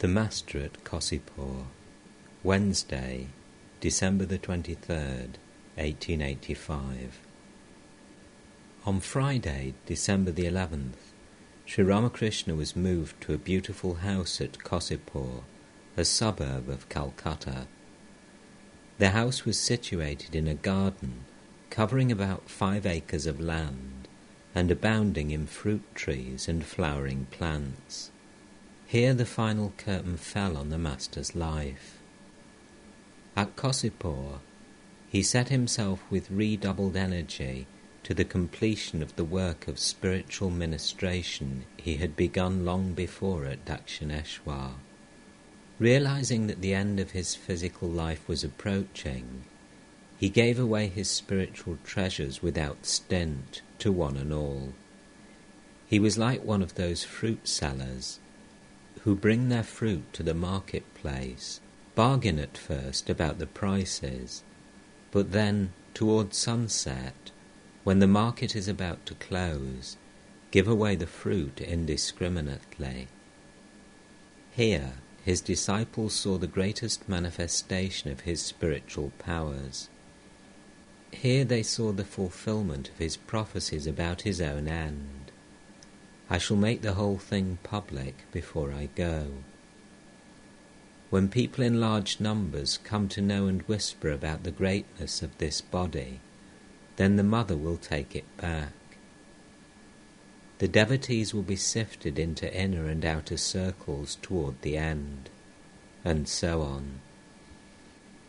The Master at Kosipur, Wednesday, December the 23rd, 1885. On Friday, December the 11th, Sri Ramakrishna was moved to a beautiful house at Kosipur, a suburb of Calcutta. The house was situated in a garden covering about 5 acres of land and abounding in fruit trees and flowering plants. Here the final curtain fell on the Master's life. At Kosipur, he set himself with redoubled energy to the completion of the work of spiritual ministration he had begun long before at Dakshineshwar. Realizing that the end of his physical life was approaching, he gave away his spiritual treasures without stint to one and all. He was like one of those fruit sellers who bring their fruit to the marketplace, bargain at first about the prices, but then, toward sunset, when the market is about to close, give away the fruit indiscriminately. Here, his disciples saw the greatest manifestation of his spiritual powers. Here they saw the fulfillment of his prophecies about his own end. I shall make the whole thing public before I go. When people in large numbers come to know and whisper about the greatness of this body, then the mother will take it back. The devotees will be sifted into inner and outer circles toward the end, and so on.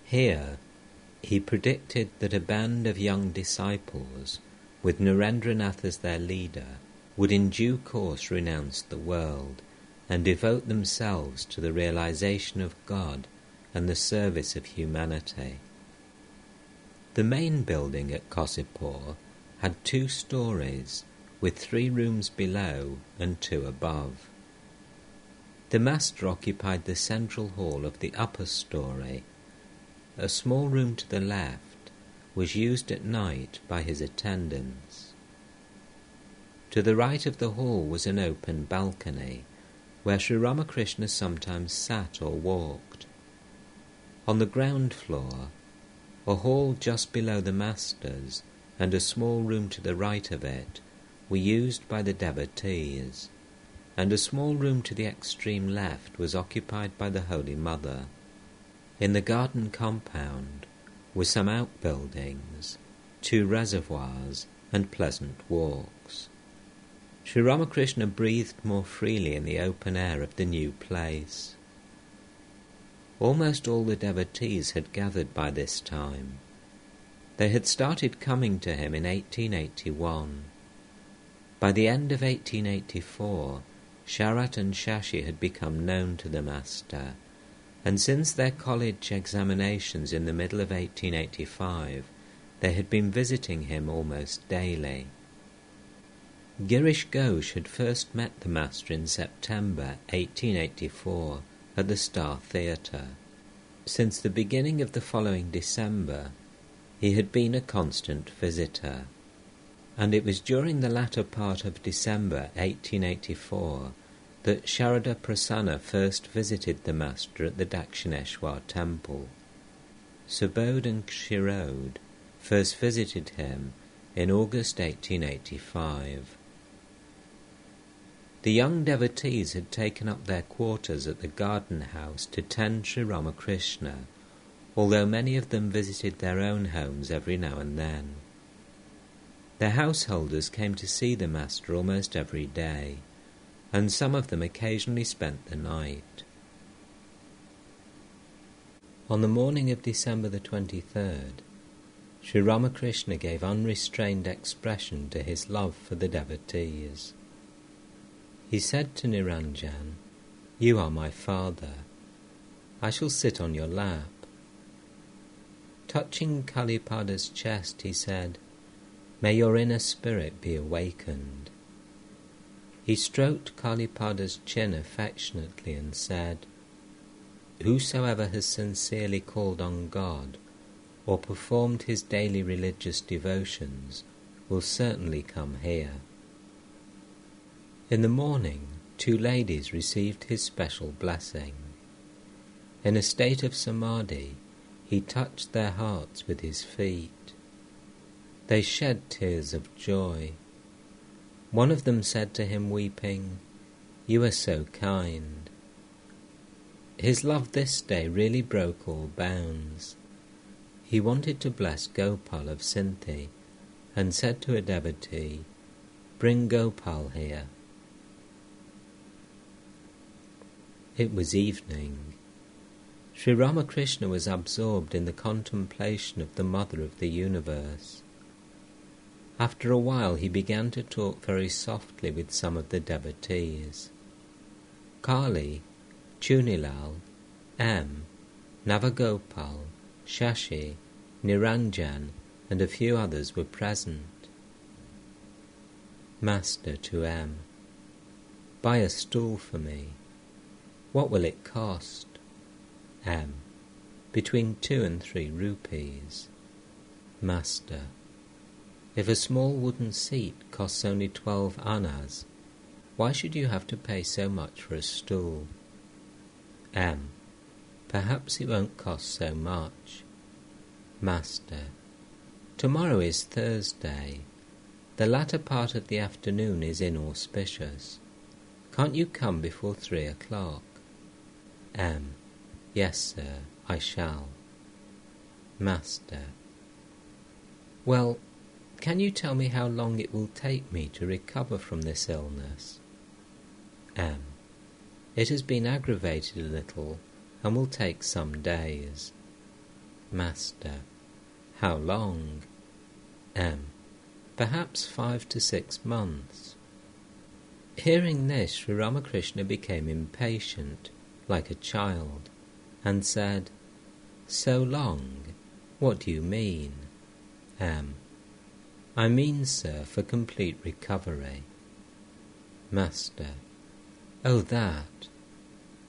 Here, he predicted that a band of young disciples, with Narendranath as their leader, would in due course renounce the world and devote themselves to the realization of God and the service of humanity. The main building at Kosipur had 2 stories, with 3 rooms below and 2 above. The Master occupied the central hall of the upper story. A small room to the left was used at night by his attendants. To the right of the hall was an open balcony, where Sri Ramakrishna sometimes sat or walked. On the ground floor, a hall just below the Master's and a small room to the right of it were used by the devotees, and a small room to the extreme left was occupied by the Holy Mother. In the garden compound were some outbuildings, 2 reservoirs, and pleasant walks. Sri Ramakrishna breathed more freely in the open air of the new place. Almost all the devotees had gathered by this time. They had started coming to him in 1881. By the end of 1884, Sharat and Shashi had become known to the Master, and since their college examinations in the middle of 1885, they had been visiting him almost daily. Girish Ghosh had first met the Master in September 1884 at the Star Theatre. Since the beginning of the following December, he had been a constant visitor, and it was during the latter part of December 1884 that Sharada Prasanna first visited the Master at the Dakshineshwar temple. Subodh and Kshirod first visited him in August 1885. The young devotees had taken up their quarters at the garden house to tend Sri Ramakrishna, although many of them visited their own homes every now and then. Their householders came to see the Master almost every day, and some of them occasionally spent the night. On the morning of December the 23rd, Sri Ramakrishna gave unrestrained expression to his love for the devotees. He said to Niranjan, "You are my father. I shall sit on your lap." Touching Kalipada's chest, he said, "May your inner spirit be awakened." He stroked Kalipada's chin affectionately and said, "Whosoever has sincerely called on God or performed his daily religious devotions will certainly come here." In the morning, two ladies received his special blessing. In a state of samadhi, he touched their hearts with his feet. They shed tears of joy. One of them said to him, weeping, "You are so kind." His love this day really broke all bounds. He wanted to bless Gopal of Sinti and said to a devotee, "Bring Gopal here." It was evening. Sri Ramakrishna was absorbed in the contemplation of the Mother of the Universe. After a while he began to talk very softly with some of the devotees. Kali, Chunilal, M, Navagopal, Shashi, Niranjan and a few others were present. Master to M, "Buy a stool for me. What will it cost?" M, "Between 2 and 3 rupees. Master, if a small wooden seat costs only 12 annas, why should you have to pay so much for a stool? M, "Perhaps it won't cost so much." Master, "Tomorrow is Thursday. The latter part of the afternoon is inauspicious. Can't you come before 3 o'clock? M, "Yes, sir, I shall." Master, "Well, can you tell me how long it will take me to recover from this illness?" M, "It has been aggravated a little and will take some days." Master, "How long?" M, "Perhaps 5 to 6 months. Hearing this, Sri Ramakrishna became impatient, like a child, and said, "So long? What do you mean?" M, "I mean, sir, for complete recovery." Master, "Oh, that.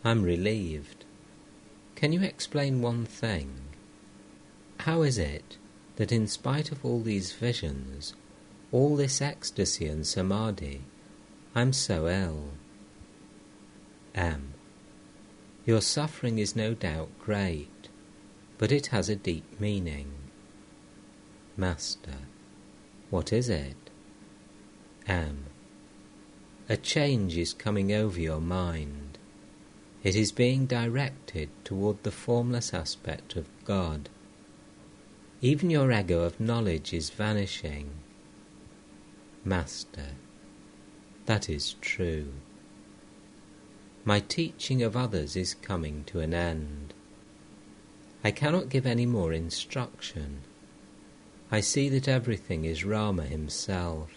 I'm relieved. Can you explain one thing? How is it that in spite of all these visions, all this ecstasy and samadhi, I'm so ill?" M, "Your suffering is no doubt great, but it has a deep meaning." Master, "What is it?" M, "A change is coming over your mind. It is being directed toward the formless aspect of God. Even your ego of knowledge is vanishing." Master, "That is true. My teaching of others is coming to an end. I cannot give any more instruction. I see that everything is Rama himself.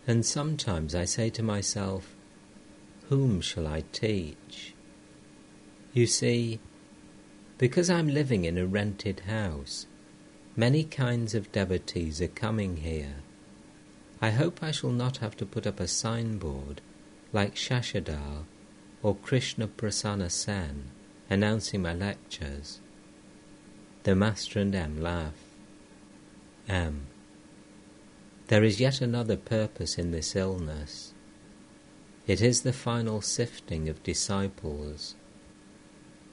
And sometimes I say to myself, whom shall I teach? You see, because I'm living in a rented house, many kinds of devotees are coming here. I hope I shall not have to put up a signboard like Shashadar or Krishna Prasanna Sen announcing my lectures. The Master and M laugh. M, there is yet another purpose in this illness. It is the final sifting of disciples.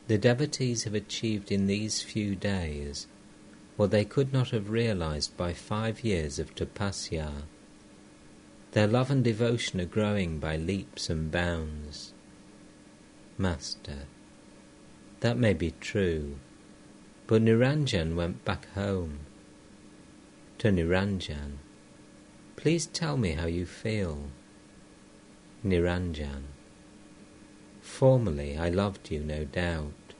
The devotees have achieved in these few days what they could not have realized by 5 years of tapasya. Their love and devotion are growing by leaps and bounds. Master, that may be true, but Niranjan went back home. To Niranjan, please tell me how you feel. Niranjan, formerly I loved you, no doubt,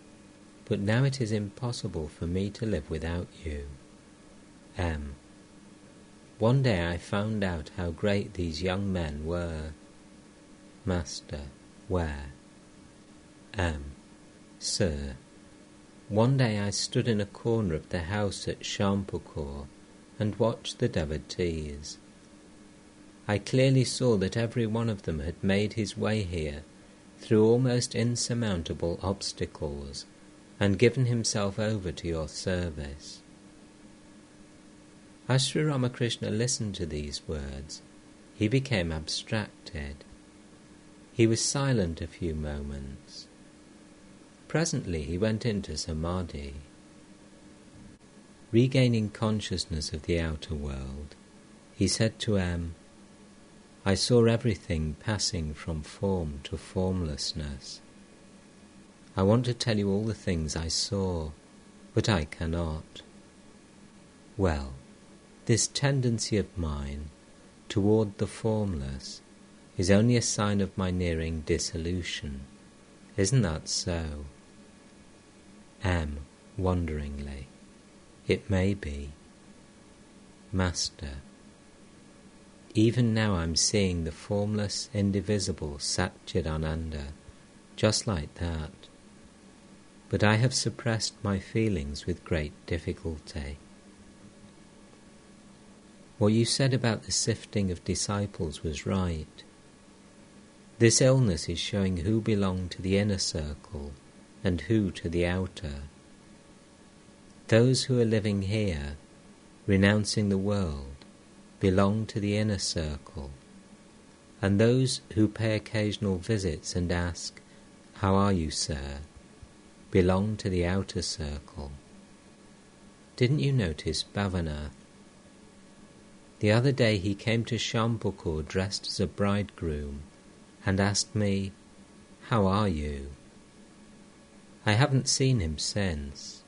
but now it is impossible for me to live without you. M, one day I found out how great these young men were. Master, where? M, sir, one day I stood in a corner of the house at Shampukor and watched the devotees. I clearly saw that every one of them had made his way here through almost insurmountable obstacles and given himself over to your service. As Sri Ramakrishna listened to these words, he became abstracted. He was silent a few moments. Presently he went into samadhi. Regaining consciousness of the outer world, he said to M, "I saw everything passing from form to formlessness. I want to tell you all the things I saw, but I cannot." Well, this tendency of mine toward the formless is only a sign of my nearing dissolution. Isn't that so? M, wonderingly, "It may be." Master, even now I'm seeing the formless, indivisible Satchidananda, just like that. But I have suppressed my feelings with great difficulty. What you said about the sifting of disciples was right. This illness is showing who belong to the inner circle and who to the outer. Those who are living here, renouncing the world, belong to the inner circle, and those who pay occasional visits and ask, "How are you, sir?" belong to the outer circle. Didn't you notice Bhavanath? The other day he came to Shampukur dressed as a bridegroom and asked me, "How are you?" I haven't seen him since.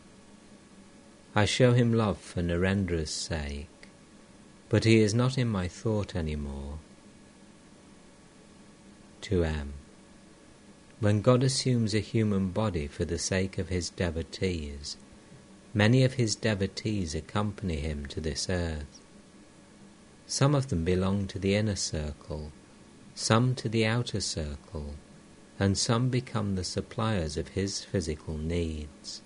I show him love for Narendra's sake, but he is not in my thought any more. To M, when God assumes a human body for the sake of his devotees, many of his devotees accompany him to this earth. Some of them belong to the inner circle, some to the outer circle, and some become the suppliers of his physical needs.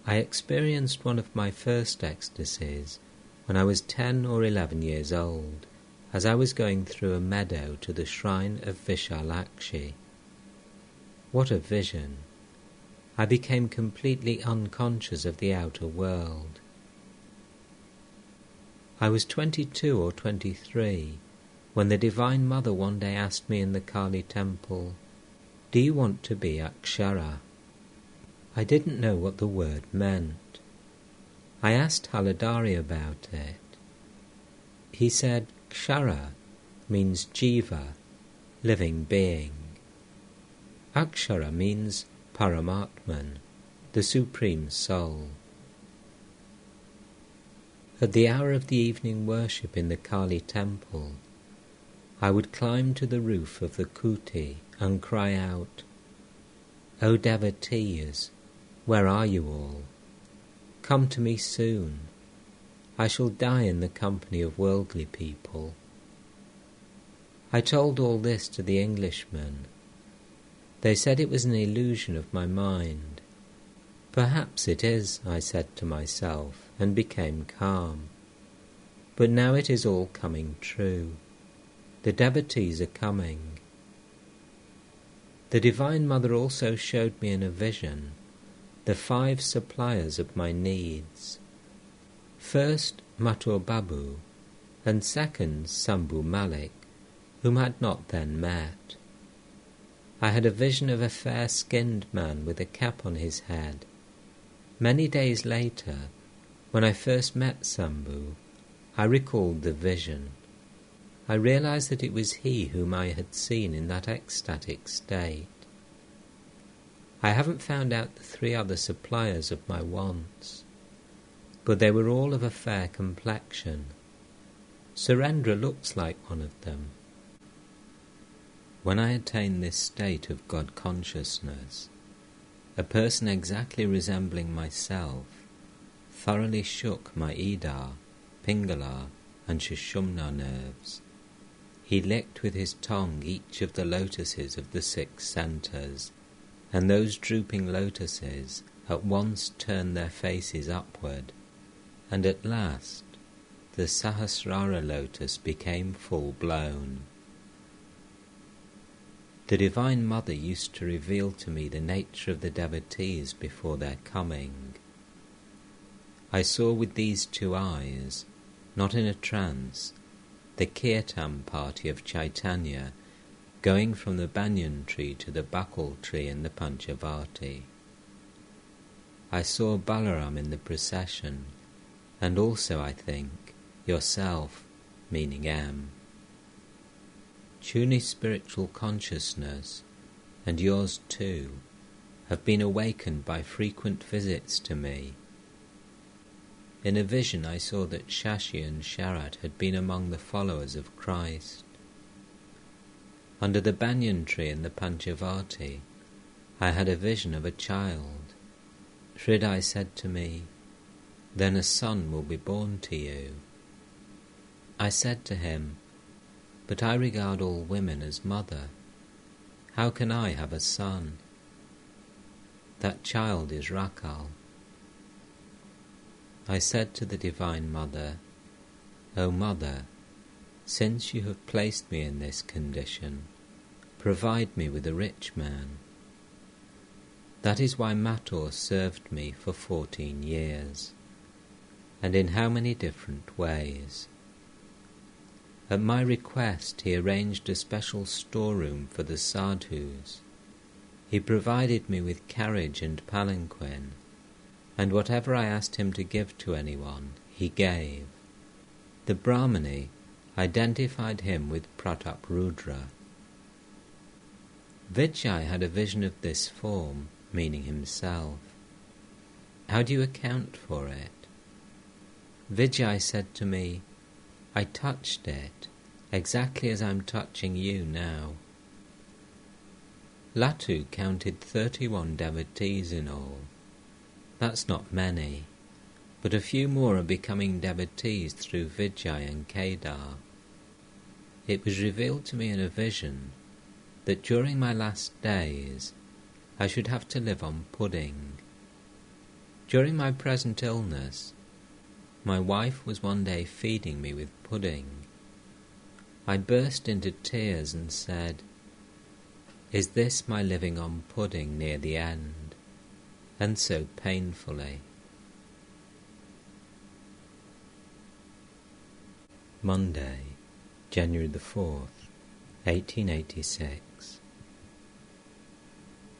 I experienced one of my first ecstasies when I was 10 or 11 years old, as I was going through a meadow to the shrine of Vishalakshi. What a vision! I became completely unconscious of the outer world. I was 22 or 23 when the Divine Mother one day asked me in the Kali temple, "Do you want to be Akshara?" I didn't know what the word meant. I asked Haladari about it. He said, "Kshara means Jiva, living being. Akshara means Paramatman, the Supreme Soul." At the hour of the evening worship in the Kali temple, I would climb to the roof of the kuti and cry out, "O devotees, where are you all? Come to me soon. I shall die in the company of worldly people." I told all this to the Englishmen. They said it was an illusion of my mind. "Perhaps it is," I said to myself, and became calm. But now it is all coming true. The devotees are coming. The Divine Mother also showed me in a vision the 5 suppliers of my needs. First, Mathur Babu, and second, Sambhu Malik, whom I had not then met. I had a vision of a fair-skinned man with a cap on his head. Many days later, when I first met Sambhu, I recalled the vision. I realized that it was he whom I had seen in that ecstatic state. I haven't found out the 3 other suppliers of my wants, but they were all of a fair complexion. Surendra looks like one of them. When I attained this state of God consciousness, a person exactly resembling myself thoroughly shook my Ida, Pingala, and Sushumna nerves. He licked with his tongue each of the lotuses of the 6 centres, and those drooping lotuses at once turned their faces upward, and at last the Sahasrara lotus became full-blown. The Divine Mother used to reveal to me the nature of the devotees before their coming. I saw with these 2 eyes, not in a trance, the Kirtan party of Chaitanya going from the banyan tree to the bakul tree in the Panchavati. I saw Balaram in the procession, and also, I think, yourself, meaning M. Chuni's spiritual consciousness, and yours too, have been awakened by frequent visits to me. In a vision I saw that Shashi and Sharat had been among the followers of Christ. Under the banyan tree in the Panchavati, I had a vision of a child. Hridai said to me, "Then a son will be born to you." I said to him, "But I regard all women as mother. How can I have a son?" That child is Rakal. I said to the Divine Mother, "O Mother, since you have placed me in this condition, provide me with a rich man." That is why Mathur served me for 14 years, and in how many different ways. At my request he arranged a special storeroom for the sadhus. He provided me with carriage and palanquin, and whatever I asked him to give to anyone, he gave. The Brahmani identified him with Pratap Rudra. Vijay had a vision of this form, meaning himself. How do you account for it? Vijay said to me, "I touched it, exactly as I'm touching you now." Latu counted 31 devotees in all. That's not many, but a few more are becoming devotees through Vijay and Kedar. It was revealed to me in a vision that during my last days I should have to live on pudding. During my present illness, my wife was one day feeding me with pudding. I burst into tears and said, "Is this my living on pudding near the end?" And so painfully. Monday, January the 4th, 1886.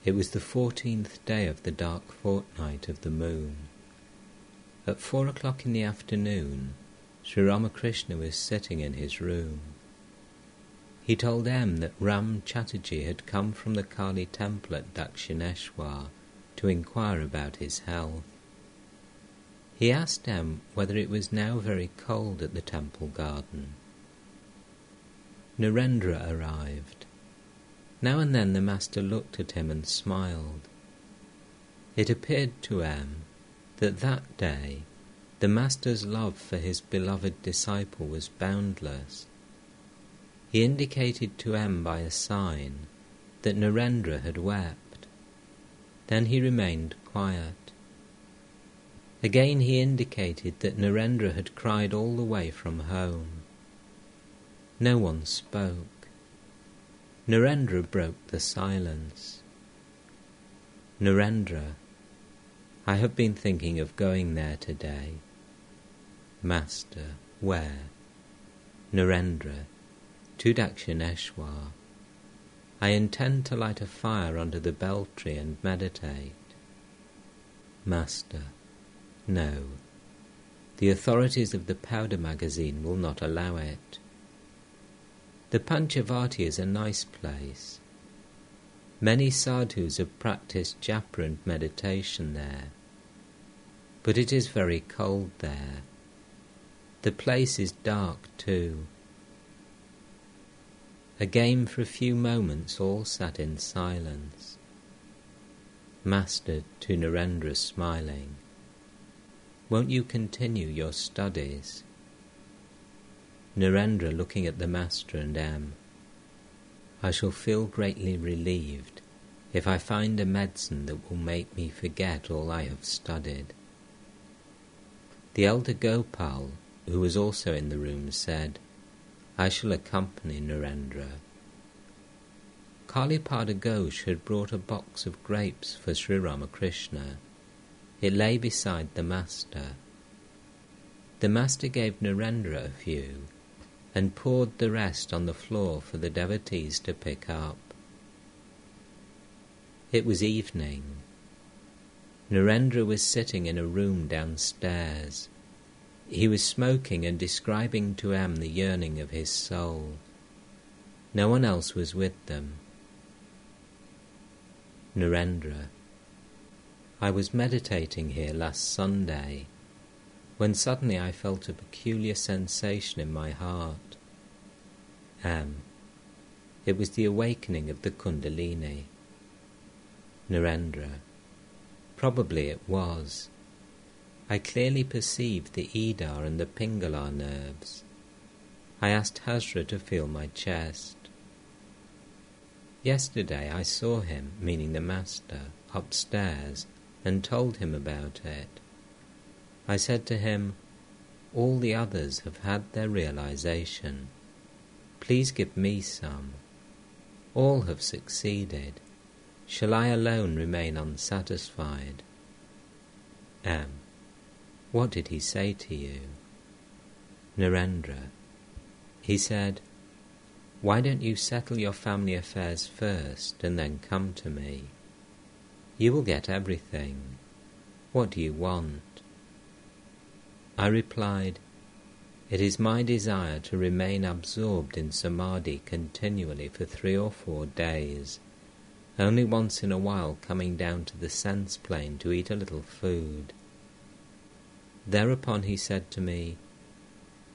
It was the 14th day of the dark fortnight of the moon. At 4 o'clock in the afternoon, Sri Ramakrishna was sitting in his room. He told M that Ram Chatterjee had come from the Kali temple at Dakshineshwar to inquire about his health. He asked M whether it was now very cold at the temple garden. Narendra arrived. Now and then the master looked at him and smiled. It appeared to M that day the master's love for his beloved disciple was boundless. He indicated to M by a sign that Narendra had wept. Then he remained quiet. Again he indicated that Narendra had cried all the way from home. No one spoke. Narendra broke the silence. "Narendra, I have been thinking of going there today." "Master, where?" "Narendra, to Dakshineshwar. I intend to light a fire under the bel tree and meditate." "Master, no. The authorities of the powder magazine will not allow it. The Panchavati is a nice place. Many sadhus have practiced japa and meditation there, but it is very cold there. The place is dark too." Again for a few moments all sat in silence. Master, to Narendra, smiling, "Won't you continue your studies?" Narendra, looking at the master and M, "I shall feel greatly relieved if I find a medicine that will make me forget all I have studied." The elder Gopal, who was also in the room, said, "I shall accompany Narendra." Kalipada Ghosh had brought a box of grapes for Sri Ramakrishna. It lay beside the master. The master gave Narendra a few, and poured the rest on the floor for the devotees to pick up. It was evening. Narendra was sitting in a room downstairs. He was smoking and describing to M the yearning of his soul. No one else was with them. Narendra: I was meditating here last Sunday, when suddenly I felt a peculiar sensation in my heart. M: It was the awakening of the Kundalini. Narendra: Probably it was. I clearly perceived the Ida and the Pingala nerves. I asked Hazra to feel my chest. Yesterday I saw him, meaning the Master, upstairs, and told him about it. I said to him, all the others have had their realization. Please give me some. All have succeeded. Shall I alone remain unsatisfied? M: What did he say to you? Narendra: He said, why don't you settle your family affairs first and then come to me? You will get everything. What do you want? I replied, it is my desire to remain absorbed in samadhi continually for 3 or 4 days, only once in a while coming down to the sense plane to eat a little food. Thereupon he said to me,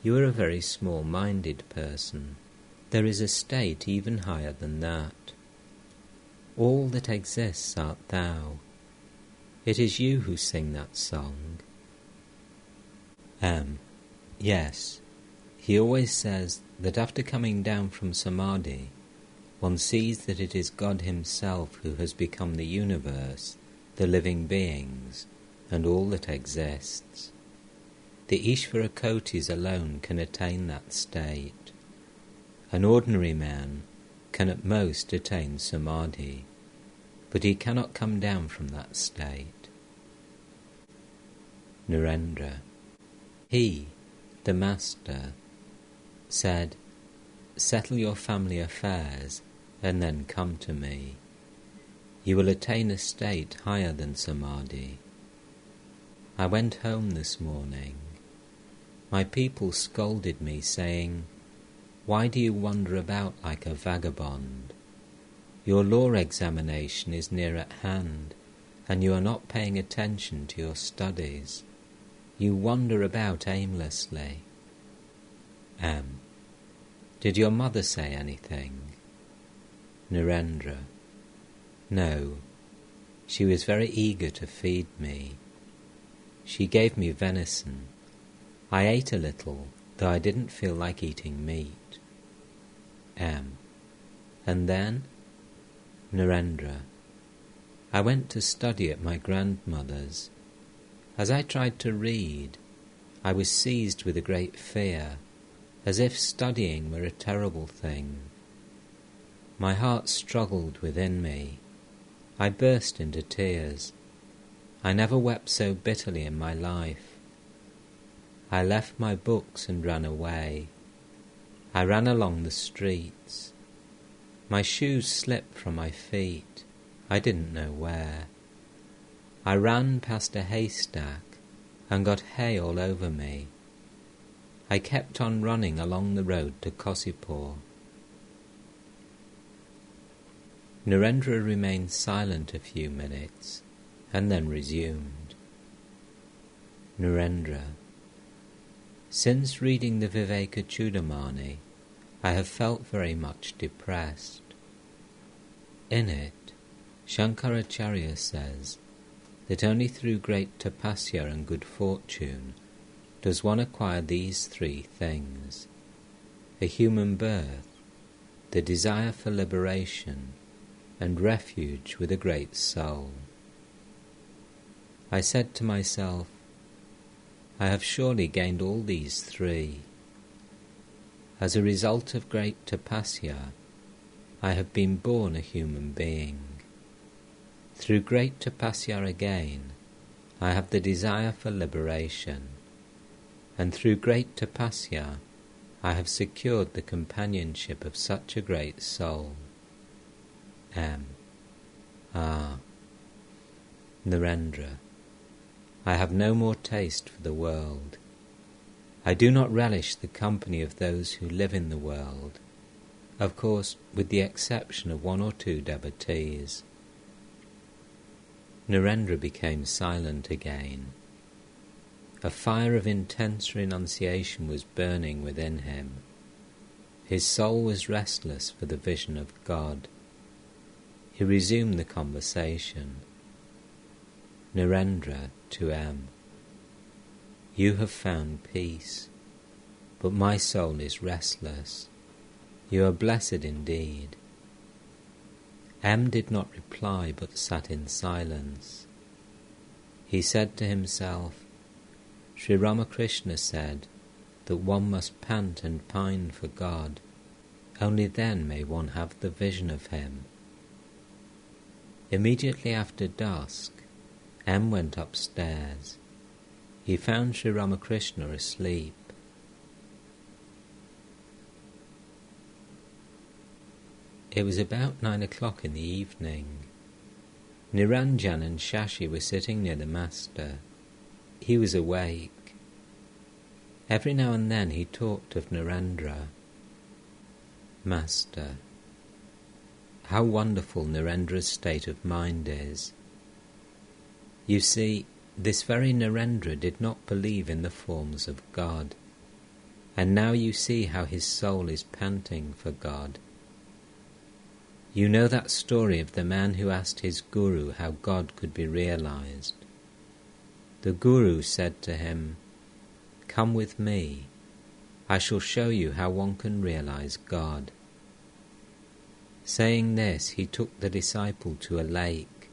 you are a very small-minded person. There is a state even higher than that. All that exists art thou. It is you who sing that song. M: Yes, he always says that after coming down from samadhi, one sees that it is God himself who has become the universe, the living beings, and all that exists. The Ishvara Kotis alone can attain that state. An ordinary man can at most attain samadhi, but he cannot come down from that state. Narendra: He, the Master, said, settle your family affairs and then come to me. You will attain a state higher than samadhi. I went home this morning. My people scolded me, saying, why do you wander about like a vagabond? Your law examination is near at hand, and you are not paying attention to your studies. You wander about aimlessly. M: Did your mother say anything? Narendra: No. She was very eager to feed me. She gave me venison. I ate a little, though I didn't feel like eating meat. M: And then? Narendra: I went to study at my grandmother's. As I tried to read, I was seized with a great fear, as if studying were a terrible thing. My heart struggled within me. I burst into tears. I never wept so bitterly in my life. I left my books and ran away. I ran along the streets. My shoes slipped from my feet. I didn't know where. I ran past a haystack and got hay all over me. I kept on running along the road to Kosipur. Narendra remained silent a few minutes and then resumed. Narendra: Since reading the Viveka Chudamani, I have felt very much depressed. In it, Shankaracharya says that only through great tapasya and good fortune does one acquire these 3 things: a human birth, the desire for liberation, and refuge with a great soul. I said to myself, I have surely gained all these 3. As a result of great tapasya, I have been born a human being. Through great tapasya again, I have the desire for liberation, and through great tapasya, I have secured the companionship of such a great soul. M. Ah. Narendra. I have no more taste for the world. I do not relish the company of those who live in the world, of course with the exception of 1 or 2 devotees. Narendra became silent again. A fire of intense renunciation was burning within him. His soul was restless for the vision of God. He resumed the conversation. Narendra to M. You have found peace, but my soul is restless. You are blessed indeed. M. did not reply but sat in silence. He said to himself, Sri Ramakrishna said that one must pant and pine for God. Only then may one have the vision of Him. Immediately after dusk, M. went upstairs. He found Sri Ramakrishna asleep. It was about 9 o'clock in the evening. Niranjan and Shashi were sitting near the master. He was awake. Every now and then he talked of Narendra. Master. How wonderful Narendra's state of mind is. You see, this very Narendra did not believe in the forms of God, and now you see how his soul is panting for God. You know that story of the man who asked his guru how God could be realized. The guru said to him, Come with me, I shall show you how one can realize God. Saying this, he took the disciple to a lake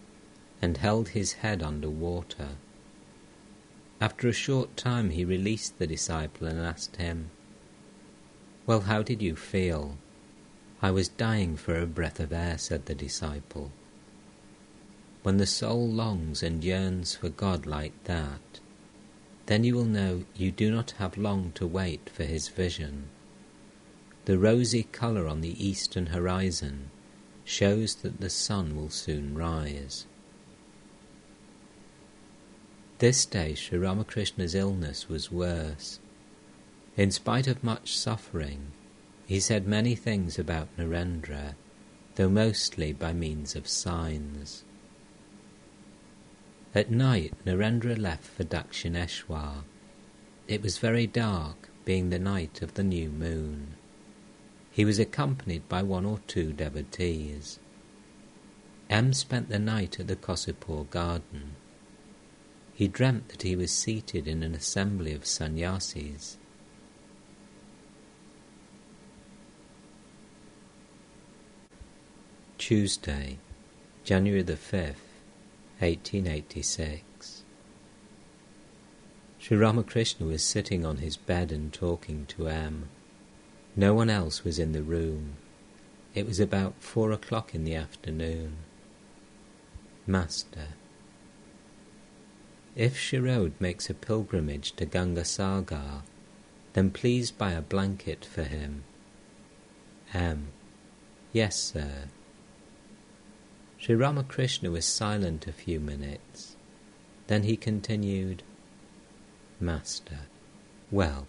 and held his head under water. After a short time he released the disciple and asked him, Well, how did you feel? I was dying for a breath of air, said the disciple. When the soul longs and yearns for God like that, then you will know you do not have long to wait for His vision. The rosy colour on the eastern horizon shows that the sun will soon rise. This day Sri Ramakrishna's illness was worse. In spite of much suffering, he said many things about Narendra, though mostly by means of signs. At night Narendra left for Dakshineshwar. It was very dark, being the night of the new moon. He was accompanied by 1 or 2 devotees. M. spent the night at the Kosipur garden. He dreamt that he was seated in an assembly of sannyasis. Tuesday, January the 5th, 1886. Sri Ramakrishna was sitting on his bed and talking to M. No one else was in the room. It was about 4 o'clock in the afternoon. Master. If Shirode makes a pilgrimage to Gangasagar, then please buy a blanket for him. M. Yes, sir. Sri Ramakrishna was silent a few minutes. Then he continued, Master, well,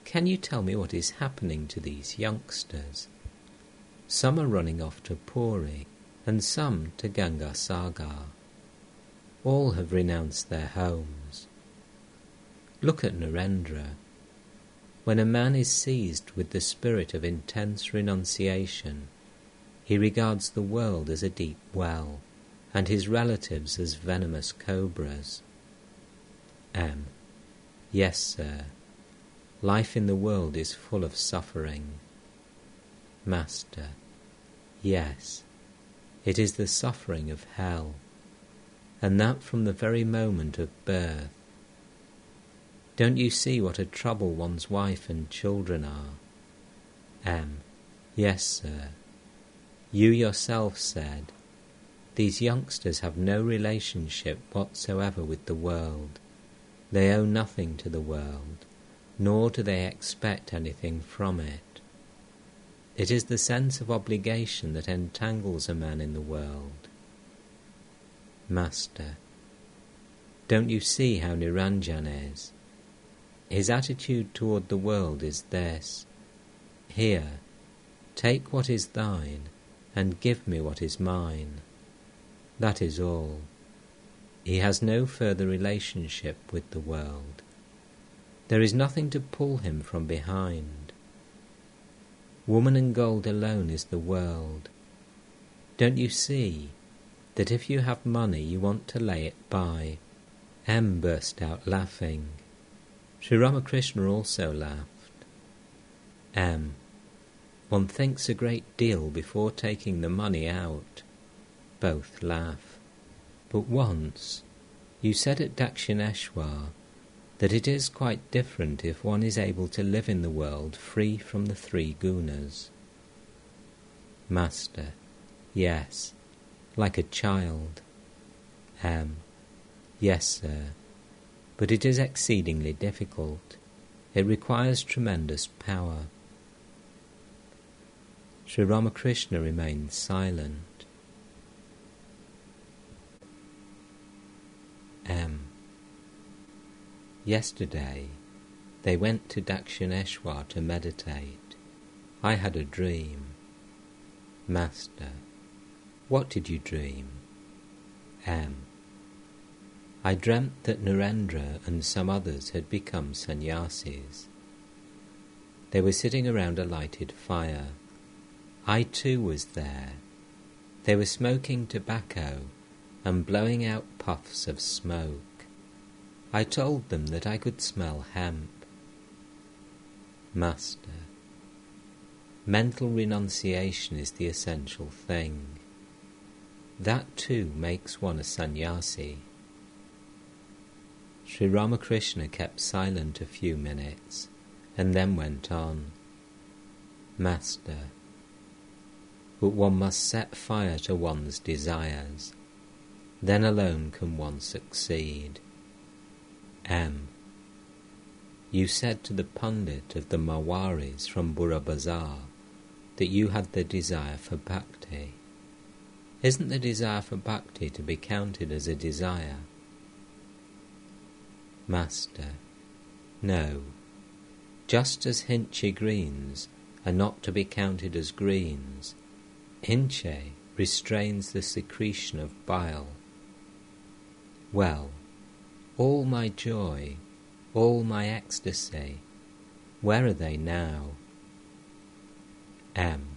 can you tell me what is happening to these youngsters? Some are running off to Puri, and some to Gangasagar. All have renounced their homes. Look at Narendra. When a man is seized with the spirit of intense renunciation, he regards the world as a deep well, and his relatives as venomous cobras. M. Yes, sir. Life in the world is full of suffering. Master. Yes. It is the suffering of hell, and that from the very moment of birth. Don't you see what a trouble one's wife and children are? M. Yes, sir. You yourself said, these youngsters have no relationship whatsoever with the world. They owe nothing to the world. nor do they expect anything from it. It is the sense of obligation that entangles a man in the world. Master, don't you see how Niranjan is? His attitude toward the world is this: here, take what is thine, and give me what is mine. That is all. He has no further relationship with the world. There is nothing to pull him from behind. Woman and gold alone is the world. Don't you see that if you have money you want to lay it by? M burst out laughing. Sri Ramakrishna also laughed. M. One thinks a great deal before taking the money out. Both laugh. But once you said at Dakshineshwar that it is quite different if one is able to live in the world free from the three gunas. Master, yes, like a child. M. Yes, sir, but it is exceedingly difficult. It requires tremendous power. Sri Ramakrishna remained silent. M. Yesterday they went to Dakshineshwar to meditate. I had a dream. Master, what did you dream? M. I dreamt that Narendra and some others had become sannyasis. They were sitting around a lighted fire. I too was there. They were smoking tobacco and blowing out puffs of smoke. I told them that I could smell hemp. Master, mental renunciation is the essential thing. That too makes one a sannyasi. Sri Ramakrishna kept silent a few minutes and then went on. Master, but one must set fire to one's desires. Then alone can one succeed. M. You said to the pundit of the Marwaris from Burra Bazar that you had the desire for bhakti. Isn't the desire for bhakti to be counted as a desire? Master, no. Just as Hinche greens are not to be counted as greens, Hinche restrains the secretion of bile. Well, all my joy, all my ecstasy, where are they now? M.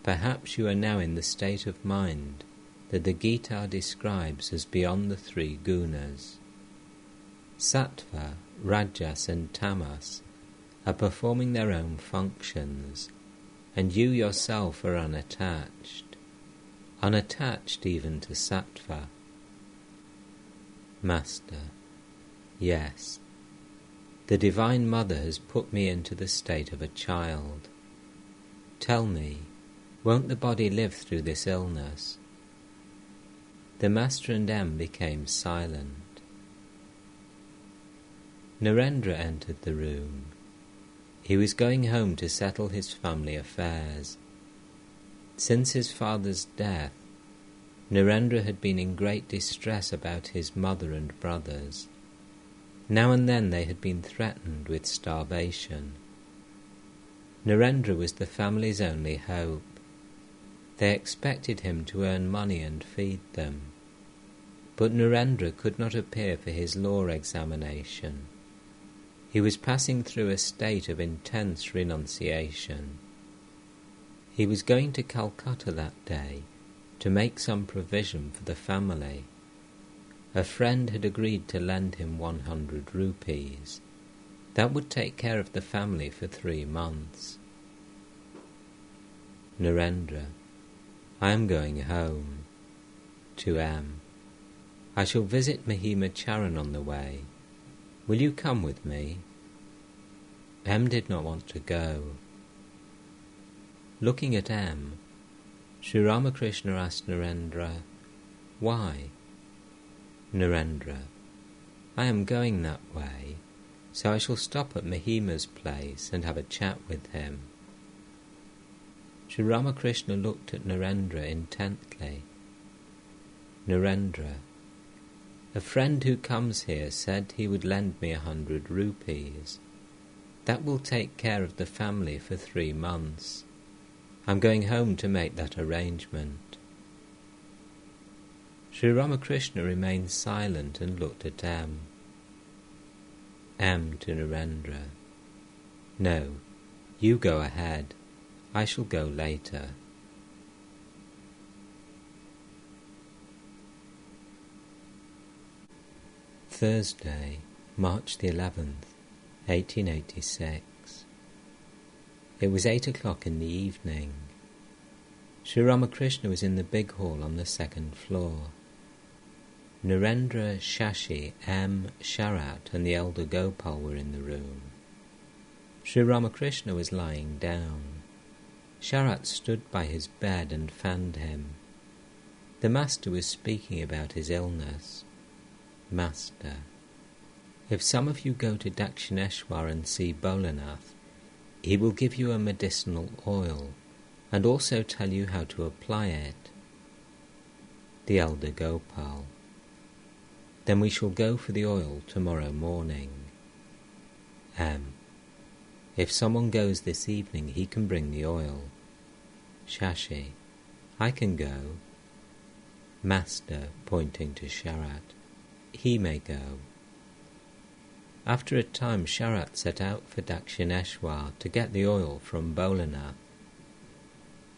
Perhaps you are now in the state of mind that the Gita describes as beyond the three gunas. Sattva, Rajas and Tamas are performing their own functions, and you yourself are unattached even to Sattva. Master, yes, the Divine Mother has put me into the state of a child. Tell me, won't the body live through this illness? The Master and M became silent. Narendra entered the room. He was going home to settle his family affairs. Since his father's death, Narendra had been in great distress about his mother and brothers. Now and then they had been threatened with starvation. Narendra was the family's only hope. They expected him to earn money and feed them. But Narendra could not appear for his law examination. He was passing through a state of intense renunciation. He was going to Calcutta that day to make some provision for the family. A friend had agreed to lend him 100 rupees. That would take care of the family for 3 months. Narendra, I am going home. To M. I shall visit Mahima Charan on the way. Will you come with me? M did not want to go. Looking at M, Sri Ramakrishna asked Narendra, why? Narendra, I am going that way. so I shall stop at Mahima's place and have a chat with him." Sri Ramakrishna looked at Narendra intently. "Narendra, a friend who comes here said he would lend me 100 rupees. That will take care of the family for 3 months. I'm going home to make that arrangement." Sri Ramakrishna remained silent and looked at M. M to Narendra, "No, you go ahead. I shall go later." Thursday, March the 11th, 1886. It was 8 o'clock in the evening. Sri Ramakrishna was in the big hall on the 2nd floor. Narendra, Shashi, M, Sharat and the elder Gopal were in the room. Sri Ramakrishna was lying down. Sharat stood by his bed and fanned him. The master was speaking about his illness. "Master, if some of you go to Dakshineshwar and see Bholanath, he will give you a medicinal oil and also tell you how to apply it." The elder Gopal, "Then we shall go for the oil tomorrow morning." M, "If someone goes this evening, he can bring the oil." Shashi, "I can go." Master, pointing to Sharat, "He may go." After a time, Sharat set out for Dakshineshwar to get the oil from Bholanath.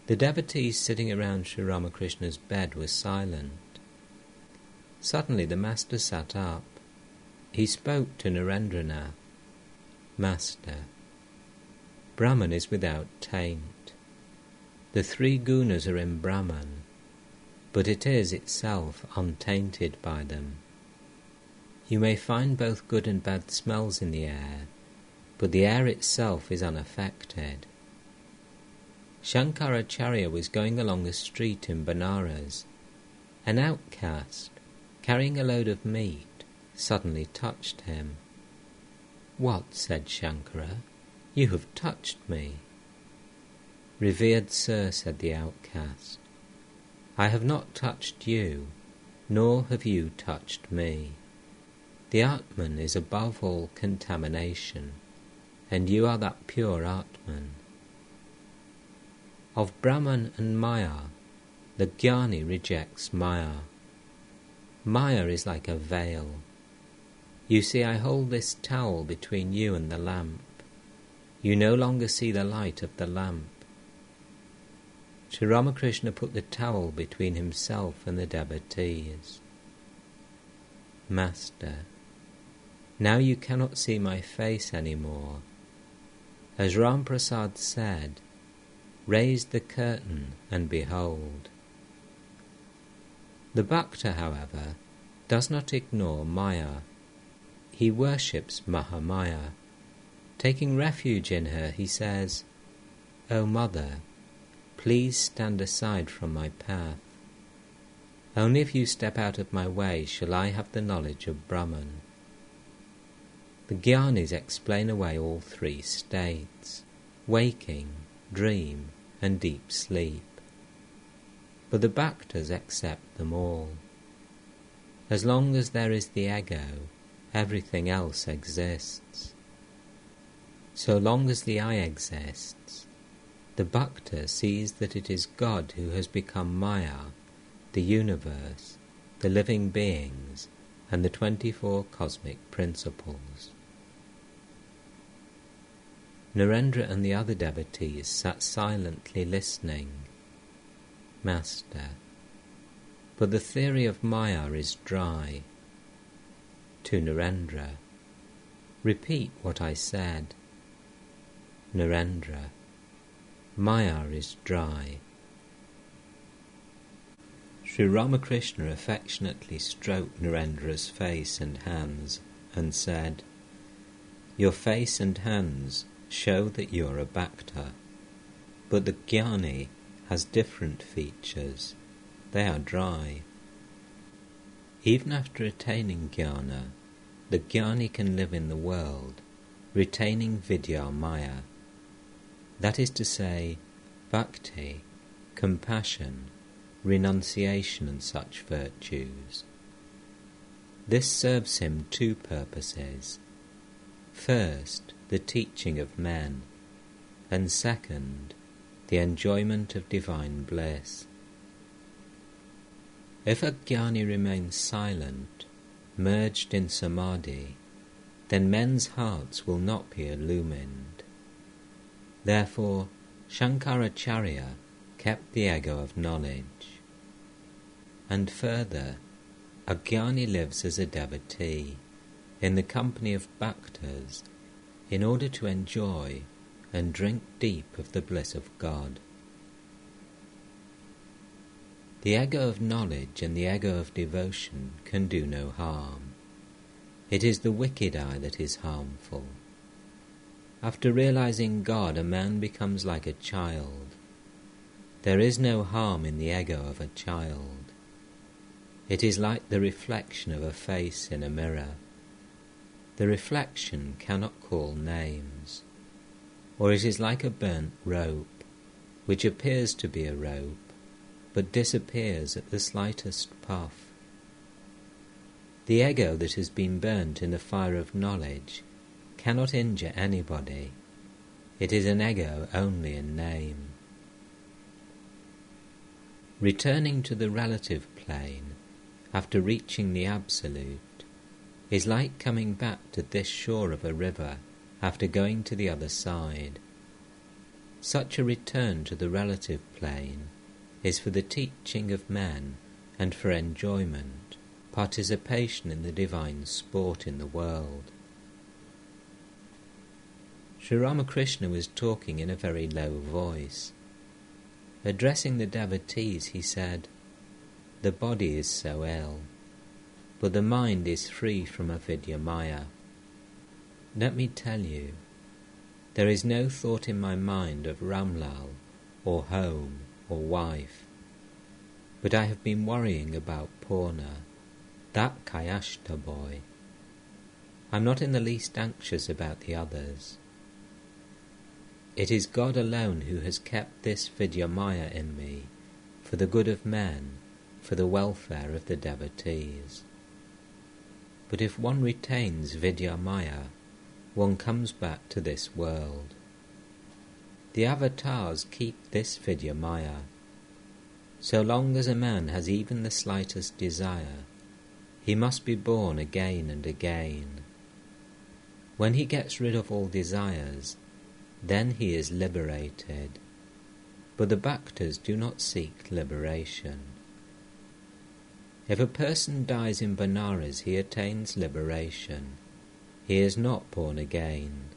The devotees sitting around Sri Ramakrishna's bed were silent. Suddenly the master sat up. He spoke to Narendranath. "Master, Brahman is without taint. The 3 gunas are in Brahman, but it is itself untainted by them. You may find both good and bad smells in the air, but the air itself is unaffected." Shankaracharya was going along a street in Benares. An outcast, carrying a load of meat, suddenly touched him. "What?" said Shankara, "you have touched me." "Revered sir," said the outcast, "I have not touched you, nor have you touched me. The Atman is above all contamination, and you are that pure Atman. Of Brahman and Maya, the Jnani rejects Maya. Maya is like a veil. You see, I hold this towel between you and the lamp. You no longer see the light of the lamp." Sri Ramakrishna put the towel between himself and the devotees. "Master, now you cannot see my face any more. As Ram Prasad said, raise the curtain and behold." The Bhakta, however, does not ignore Maya. He worships Mahamaya. Taking refuge in her, he says, "O Mother, please stand aside from my path. Only if you step out of my way shall I have the knowledge of Brahman." The Jnanis explain away all 3 states, waking, dream, and deep sleep. But the Bhaktas accept them all. As long as there is the ego, everything else exists. So long as the I exists, the Bhakta sees that it is God who has become Maya, the universe, the living beings, and the 24 cosmic principles. Narendra and the other devotees sat silently listening. "Master, but the theory of Maya is dry." To Narendra, "Repeat what I said." Narendra, "Maya is dry." Sri Ramakrishna affectionately stroked Narendra's face and hands and said, "Your face and hands show that you're a Bhakta, but the Jnani has different features. They are dry. Even after attaining Jnana, the jnani can live in the world, retaining vidya maya, that is to say, bhakti, compassion, renunciation and such virtues. This serves him two purposes. First, the teaching of men, and second, the enjoyment of divine bliss. If a jnani remains silent, merged in samadhi, then men's hearts will not be illumined. Therefore, Shankaracharya kept the ego of knowledge. And further, a jnani lives as a devotee, in the company of bhaktas, in order to enjoy and drink deep of the bliss of God. The ego of knowledge and the ego of devotion can do no harm. It is the wicked eye that is harmful. After realizing God, a man becomes like a child. There is no harm in the ego of a child. It is like the reflection of a face in a mirror. The reflection cannot call names. Or it is like a burnt rope, which appears to be a rope, but disappears at the slightest puff. The ego that has been burnt in the fire of knowledge cannot injure anybody. It is an ego only in name. Returning to the relative plane, after reaching the Absolute, is like coming back to this shore of a river after going to the other side. Such a return to the relative plane is for the teaching of men and for enjoyment, participation in the divine sport in the world. Sri Ramakrishna was talking in a very low voice. Addressing the devotees, he said, "The body is so ill, but the mind is free from avidya maya. Let me tell you, there is no thought in my mind of Ramlal, or home, or wife. But I have been worrying about Purna, that Kayashta boy. I'm not in the least anxious about the others. It is God alone who has kept this Vidyamaya in me, for the good of men, for the welfare of the devotees. But if one retains Vidyamaya, one comes back to this world. The avatars keep this Vidyamaya. So long as a man has even the slightest desire, he must be born again and again. When he gets rid of all desires, then he is liberated. But the bhaktas do not seek liberation. If a person dies in Benares, he attains liberation. He is not born again.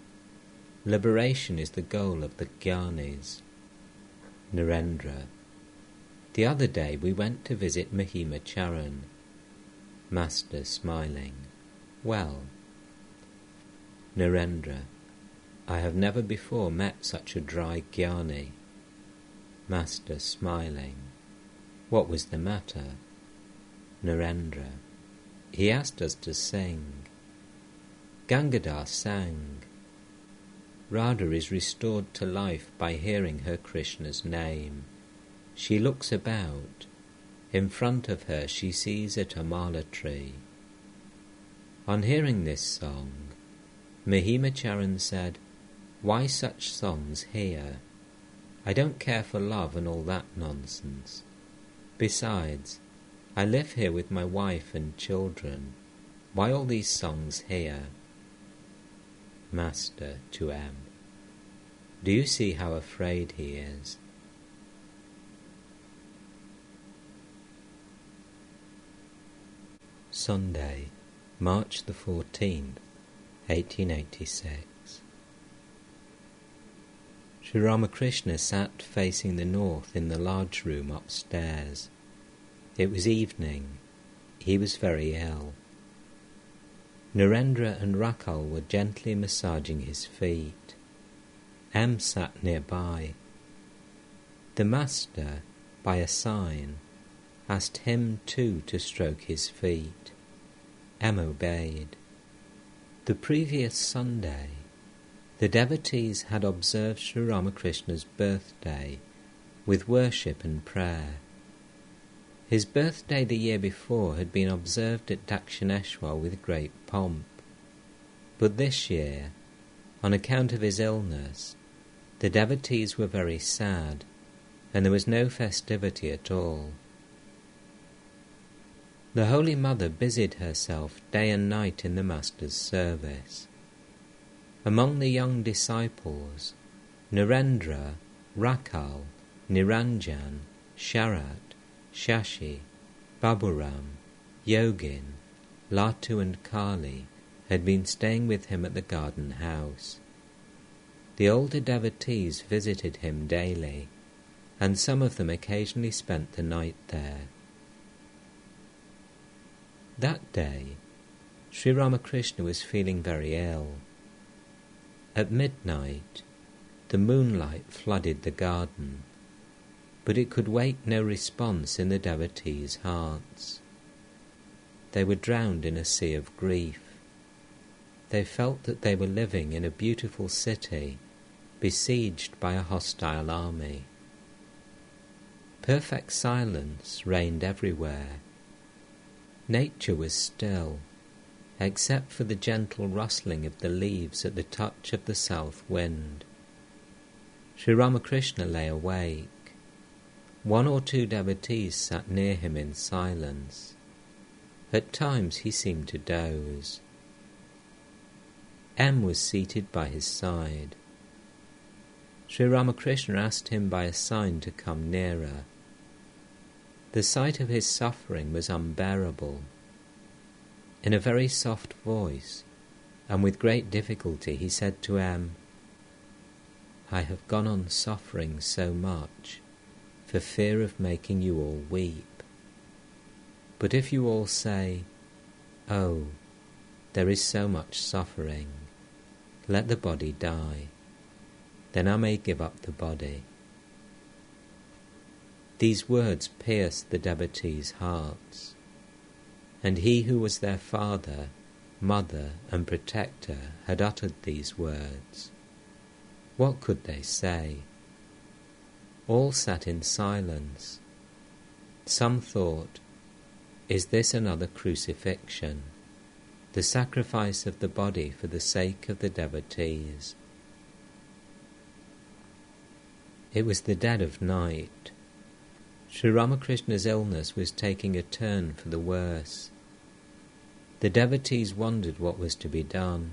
Liberation is the goal of the jnanis. Narendra. The other day we went to visit Mahima Charan. Master smiling. Well. Narendra. I have never before met such a dry jnani. Master smiling. What was the matter? Narendra. He asked us to sing. Gangadhar sang. Radha is restored to life by hearing her Krishna's name. She looks about. In front of her she sees a tamala tree. On hearing this song, Mahima Charan said, "Why such songs here? I don't care for love and all that nonsense. Besides, I live here with my wife and children. Why all these songs here?" Master to M. Do you see how afraid he is? Sunday, March the 14th, 1886. Sri Ramakrishna sat facing the north in the large room upstairs. It was evening. He was very ill. Narendra and Rakal were gently massaging his feet. M sat nearby. The master, by a sign, asked him too to stroke his feet. M obeyed. The previous Sunday, the devotees had observed Sri Ramakrishna's birthday with worship and prayer. His birthday the year before had been observed at Dakshineshwar with great pomp, but this year, on account of his illness, the devotees were very sad, and there was no festivity at all. The Holy Mother busied herself day and night in the Master's service. Among the young disciples, Narendra, Rakal, Niranjan, Sharat, Shashi, Baburam, Yogin, Latu and Kali had been staying with him at the garden house. The older devotees visited him daily, and some of them occasionally spent the night there. That day, Sri Ramakrishna was feeling very ill. At midnight, the moonlight flooded the garden, but it could wake no response in the devotees' hearts. They were drowned in a sea of grief. They felt that they were living in a beautiful city, besieged by a hostile army. Perfect silence reigned everywhere. Nature was still, except for the gentle rustling of the leaves at the touch of the south wind. Sri Ramakrishna lay awake. One or two devotees sat near him in silence. At times he seemed to doze. M was seated by his side. Sri Ramakrishna asked him by a sign to come nearer. The sight of his suffering was unbearable. In a very soft voice, and with great difficulty, he said to M, "I have gone on suffering so much for fear of making you all weep. But if you all say, 'Oh, there is so much suffering, let the body die,' then I may give up the body." These words pierced the devotees' hearts, and he who was their father, mother, and protector had uttered these words. What could they say? All sat in silence. Some thought, "Is this another crucifixion, the sacrifice of the body for the sake of the devotees?" It was the dead of night. Sri Ramakrishna's illness was taking a turn for the worse. The devotees wondered what was to be done.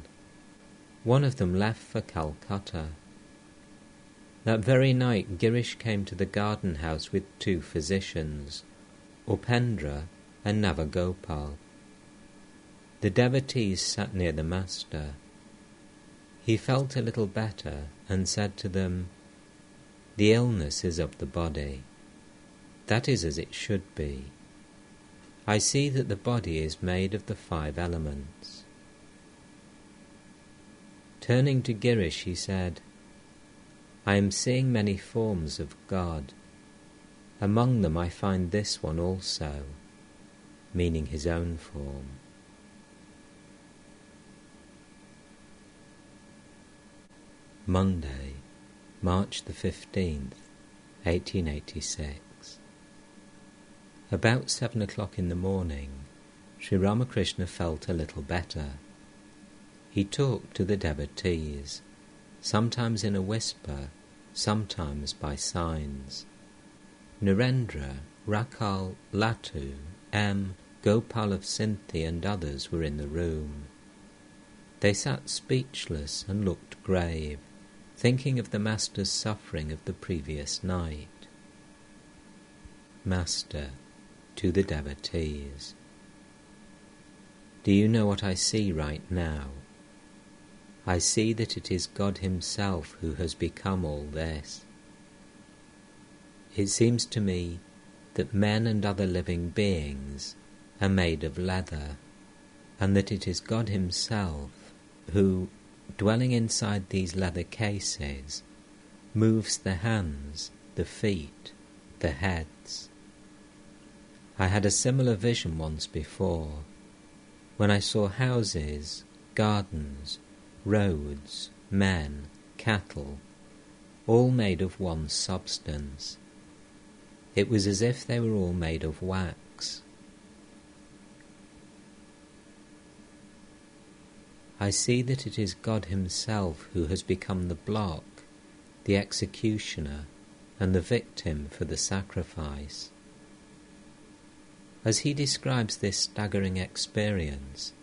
One of them left for Calcutta. That very night Girish came to the garden house with two physicians, Upendra and Navagopal. The devotees sat near the Master. He felt a little better and said to them, "The illness is of the body. That is as it should be. I see that the body is made of the 5 elements." Turning to Girish, he said, "I am seeing many forms of God. Among them I find this one also," meaning his own form. Monday, March the 15th, 1886. About 7 o'clock in the morning, Sri Ramakrishna felt a little better. He talked to the devotees, sometimes in a whisper, sometimes by signs. Narendra, Rakal, Latu, M, Gopal of Sinthi and others were in the room. They sat speechless and looked grave, thinking of the Master's suffering of the previous night. Master, to the devotees, "Do you know what I see right now? I see that it is God Himself who has become all this. It seems to me that men and other living beings are made of leather, and that it is God Himself who, dwelling inside these leather cases, moves the hands, the feet, the heads. I had a similar vision once before, when I saw houses gardens, roads, men, cattle, all made of one substance. It was as if they were all made of wax. I see that it is God Himself who has become the block, the executioner, and the victim for the sacrifice. As he describes this staggering experience,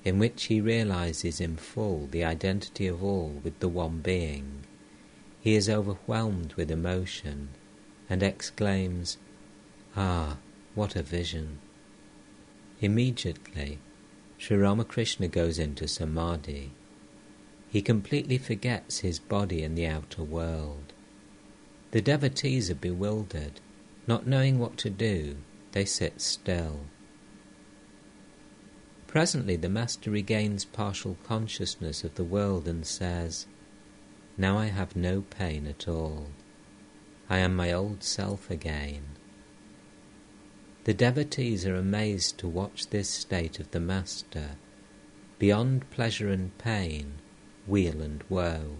in which he realizes in full the identity of all with the one being, he is overwhelmed with emotion and exclaims, "Ah, what a vision!" Immediately, Sri Ramakrishna goes into samadhi. He completely forgets his body and the outer world. The devotees are bewildered. Not knowing what to do, they sit still. Presently the Master regains partial consciousness of the world and says, "Now I have no pain at all. I am my old self again." The devotees are amazed to watch this state of the Master, beyond pleasure and pain, weal and woe.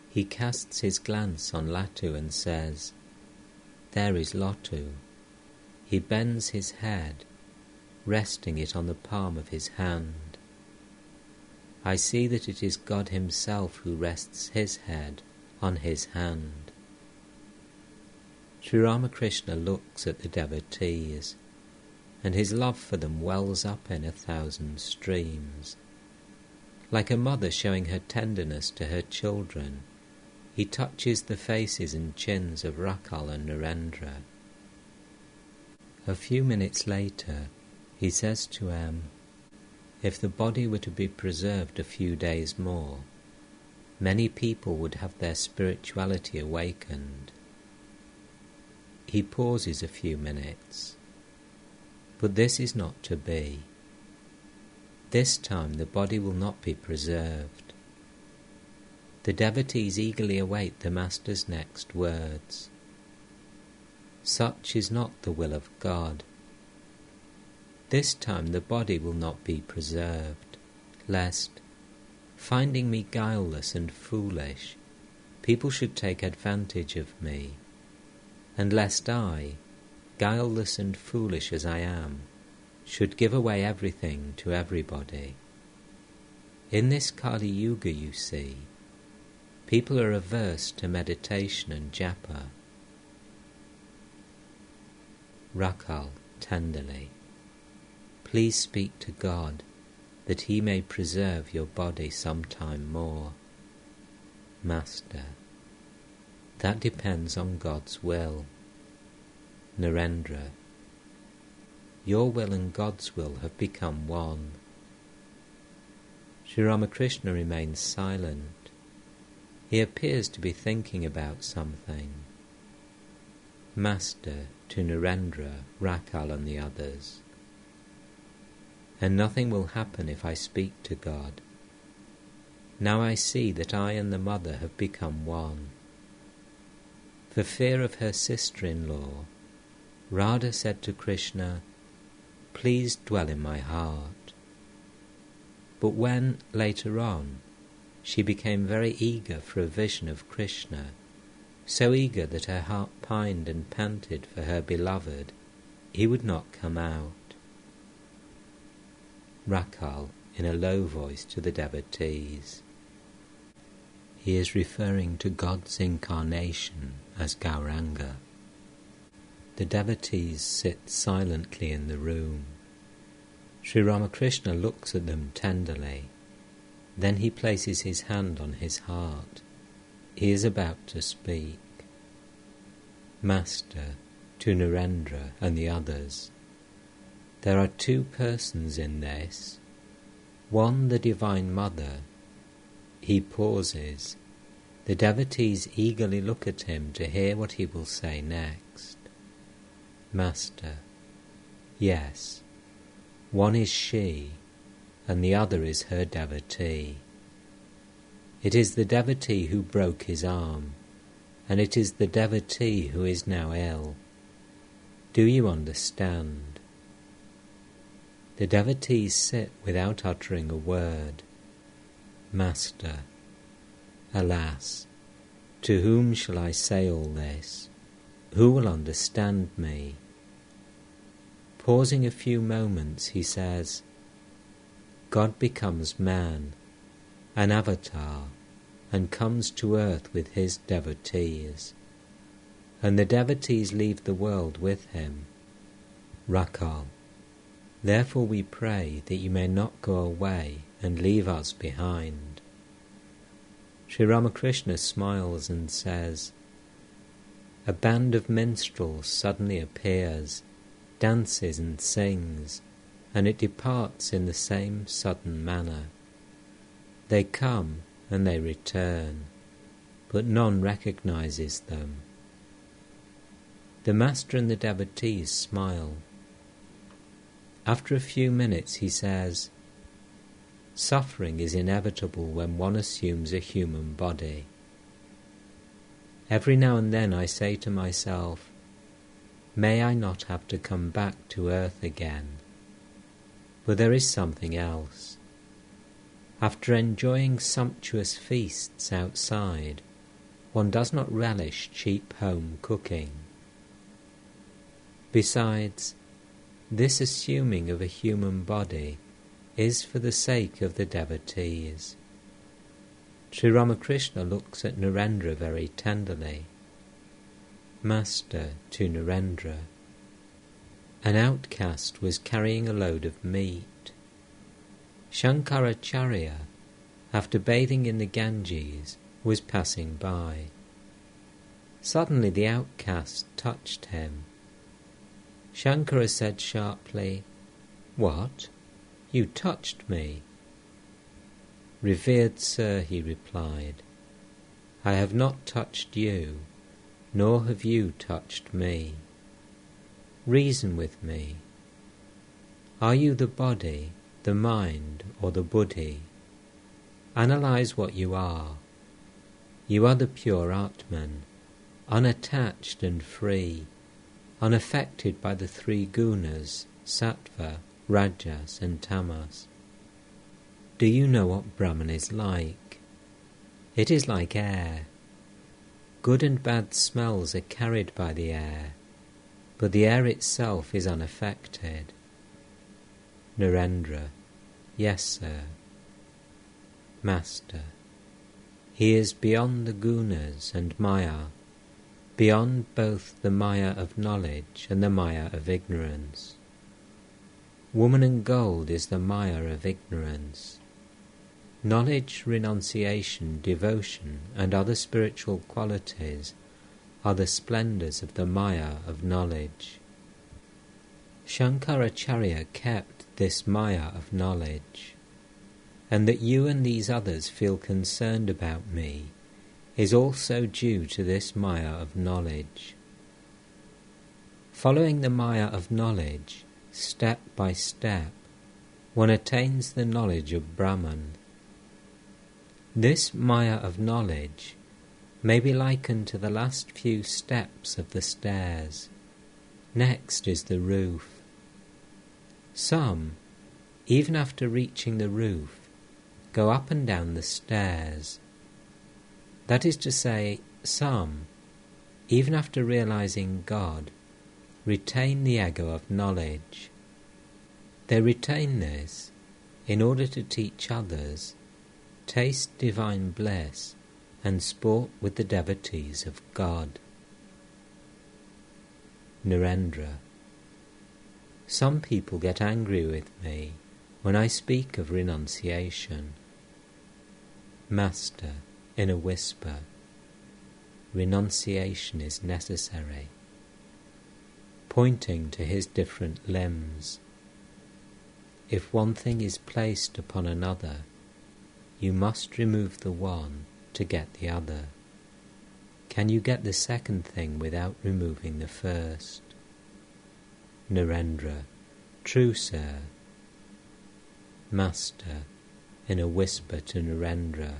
He casts his glance on Latu and says, "There is Latu." He bends his head, resting it on the palm of his hand. I see that it is God Himself who rests His head on his hand. Sri Ramakrishna looks at the devotees, and his love for them wells up in 1,000 streams. Like a mother showing her tenderness to her children, he touches the faces and chins of Rakal and Narendra. A few minutes later, he says to M, "If the body were to be preserved a few days more, many people would have their spirituality awakened." He pauses a few minutes. But this is not to be. This time the body will not be preserved. The devotees eagerly await the Master's next words. Such is not the will of God. This time the body will not be preserved, lest, finding me guileless and foolish, people should take advantage of me, and lest I, guileless and foolish as I am, should give away everything to everybody. In this Kali Yuga, you see, people are averse to meditation and japa. Rakal, tenderly, please speak to God, that He may preserve your body some time more. Master, that depends on God's will. Narendra, your will and God's will have become one. Sri Ramakrishna remains silent. He appears to be thinking about something. Master, to Narendra, Rakal and the others, and nothing will happen if I speak to God. Now I see that I and the mother have become one. For fear of her sister-in-law, Radha said to Krishna, "Please dwell in my heart." But when, later on, she became very eager for a vision of Krishna, so eager that her heart pined and panted for her beloved, he would not come out. Rakal, in a low voice to the devotees. He is referring to God's incarnation as Gauranga. The devotees sit silently in the room. Sri Ramakrishna looks at them tenderly. Then he places his hand on his heart. He is about to speak. Master, to Narendra and the others, there are two persons in this. One, the Divine Mother. He pauses. The devotees eagerly look at him to hear what he will say next. Master, yes, one is she, and the other is her devotee. It is the devotee who broke his arm, and it is the devotee who is now ill. Do you understand? The devotees sit without uttering a word. Master, alas, to whom shall I say all this? Who will understand me? Pausing a few moments, he says, God becomes man, an avatar, and comes to earth with his devotees. And the devotees leave the world with him. Rakal, therefore we pray that you may not go away and leave us behind. Sri Ramakrishna smiles and says, a band of minstrels suddenly appears, dances and sings, and it departs in the same sudden manner. They come and they return, but none recognizes them. The master and the devotees smile. After a few minutes he says, suffering is inevitable when one assumes a human body. Every now and then I say to myself, may I not have to come back to earth again. But there is something else. After enjoying sumptuous feasts outside, one does not relish cheap home cooking. Besides, this assuming of a human body is for the sake of the devotees. Sri Ramakrishna looks at Narendra very tenderly. Master, to Narendra, an outcast was carrying a load of meat. Shankaracharya, after bathing in the Ganges, was passing by. Suddenly the outcast touched him. Shankara said sharply, what? You touched me. Revered sir, he replied, I have not touched you, nor have you touched me. Reason with me. Are you the body, the mind, or the buddhi? Analyze what you are. You are the pure Atman, unattached and free, unaffected by the three gunas, sattva, rajas and tamas. Do you know what Brahman is like? It is like air. Good and bad smells are carried by the air, but the air itself is unaffected. Narendra, yes, sir. Master, he is beyond the gunas and maya, beyond both the maya of knowledge and the maya of ignorance. Woman and gold is the maya of ignorance. Knowledge, renunciation, devotion, and other spiritual qualities are the splendours of the maya of knowledge. Shankaracharya kept this maya of knowledge, and that you and these others feel concerned about me is also due to this maya of knowledge. Following the maya of knowledge, step by step, one attains the knowledge of Brahman. This maya of knowledge may be likened to the last few steps of the stairs. Next is the roof. Some, even after reaching the roof, go up and down the stairs. That is to say, some, even after realizing God, retain the ego of knowledge. They retain this in order to teach others, taste divine bliss, and sport with the devotees of God. Narendra, some people get angry with me when I speak of renunciation. Master, in a whisper, renunciation is necessary. Pointing to his different limbs. If one thing is placed upon another, you must remove the one to get the other. Can you get the second thing without removing the first? Narendra, true, sir. Master, in a whisper to Narendra,